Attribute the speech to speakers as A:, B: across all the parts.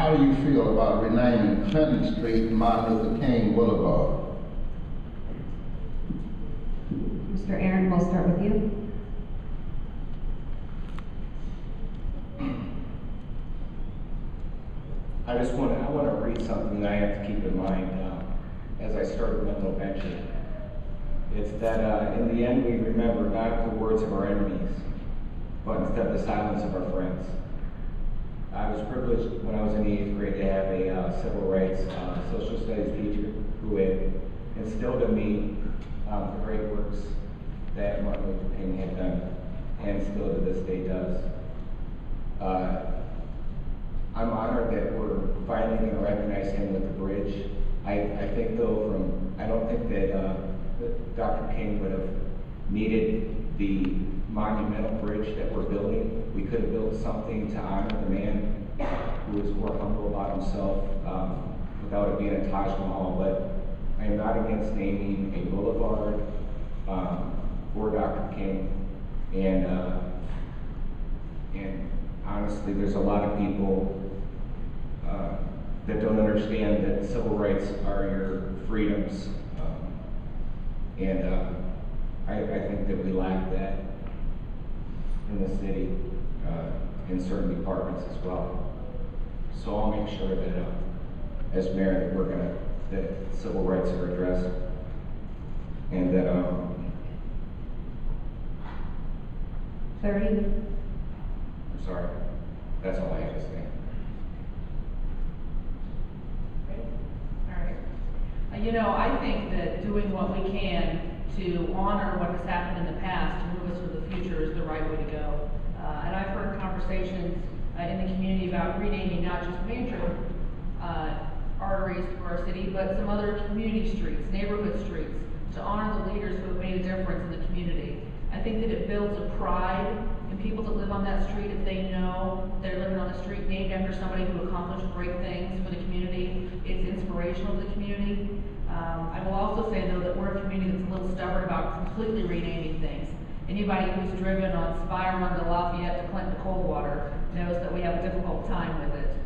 A: how do you feel about renaming Clinton Street Martin Luther King Boulevard?
B: Mr. Ahrendt, we'll start with you.
C: I want to read something that I have to keep in mind as I start my little bench here. It's that in the end we remember not the words of our enemies, but instead the silence of our friends. I was privileged when I was in the 8th grade to have a civil rights social studies teacher who had instilled in me the great works that Martin Luther King had done and still to this day does. I'm honored that we're finally going to recognize him with the bridge. I think though I don't think that Dr. King would have needed the monumental bridge that we're building. We could have built something to honor the man who was more humble about himself without it being a Taj Mahal, but I am not against naming a boulevard for Dr. King. And honestly, there's a lot of people that don't understand that civil rights are your freedoms. I think that we lack that in the city, in certain departments as well. So I'll make sure that as mayor that civil rights are addressed, and that
B: 30.
C: I'm sorry, that's all I have to say.
D: All right. You know, I think that doing what we can to honor what has happened in the past to move us to the future is the right way to go. And I've heard conversations in the community about renaming not just major arteries through our city, but some other community streets, neighborhood streets, to honor the leaders who have made a difference in the community. I think that it builds a pride in people that live on that street if they know they're living on a street named after somebody who accomplished great things for the community. It's inspirational to the community. I will also say, though, that we're a community that's a little stubborn about completely renaming things. Anybody who's driven on Spire Run to Lafayette to Clinton to Coldwater knows that we have a difficult time with it.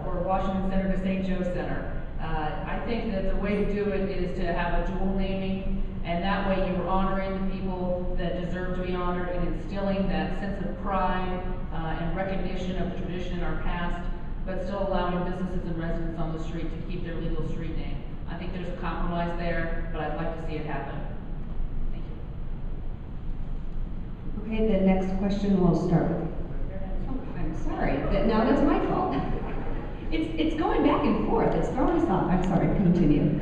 D: Or Washington Center to St. Joe Center. I think that the way to do it is to have a dual naming, and that way you're honoring the people that deserve to be honored and instilling that sense of pride and recognition of the tradition in our past, but still allowing businesses and residents on the street to keep their legal street name. I think there's a compromise there, but I'd like to see it happen. Thank you.
B: Okay, the next question will start with. Oh, I'm sorry. Now that's my fault. It's going back and forth. It's throwing us off. I'm sorry. Continue.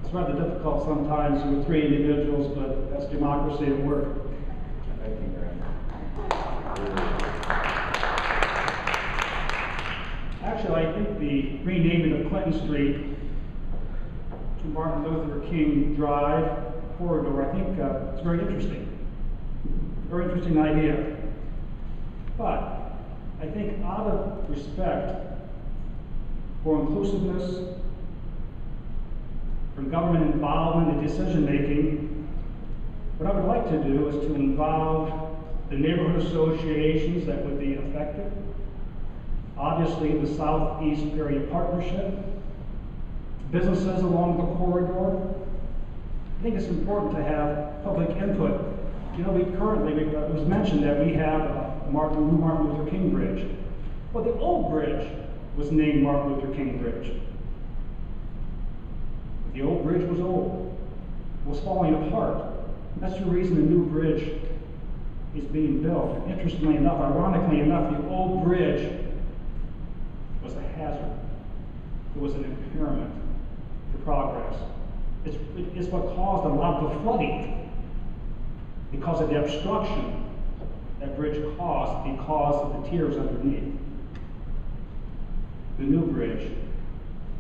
E: It's rather difficult sometimes with 3 individuals, but that's democracy at work.
C: Thank you very much.
E: Actually, I think the renaming of Clinton Street to Martin Luther King Drive corridor, I think it's very interesting. Very interesting idea. But I think out of respect for inclusiveness, for government involvement in decision making, what I would like to do is to involve the neighborhood associations that would be affected. Obviously, the Southeast Area Partnership, businesses along the corridor. I think it's important to have public input. You know, it was mentioned that we have a Martin Luther King Bridge. Well, the old bridge was named Martin Luther King Bridge. The old bridge was old. It was falling apart. That's the reason the new bridge is being built. Interestingly enough, ironically enough, the old bridge was a hazard. It was an impairment to progress. It's what caused a lot of the flooding, because of the obstruction that bridge caused because of the tiers underneath. The new bridge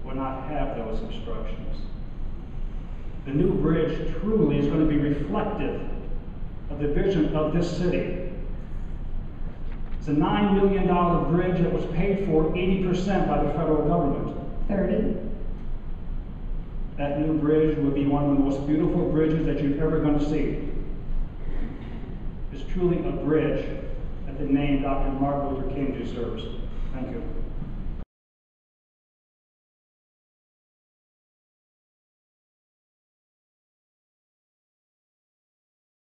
E: will not have those obstructions. The new bridge truly is going to be reflective of the vision of this city. It's a $9 million bridge that was paid for 80% by the federal government.
B: 30.
E: That new bridge will be one of the most beautiful bridges that you're ever going to see. It's truly a bridge that the name Dr. Martin Luther King deserves. Thank you.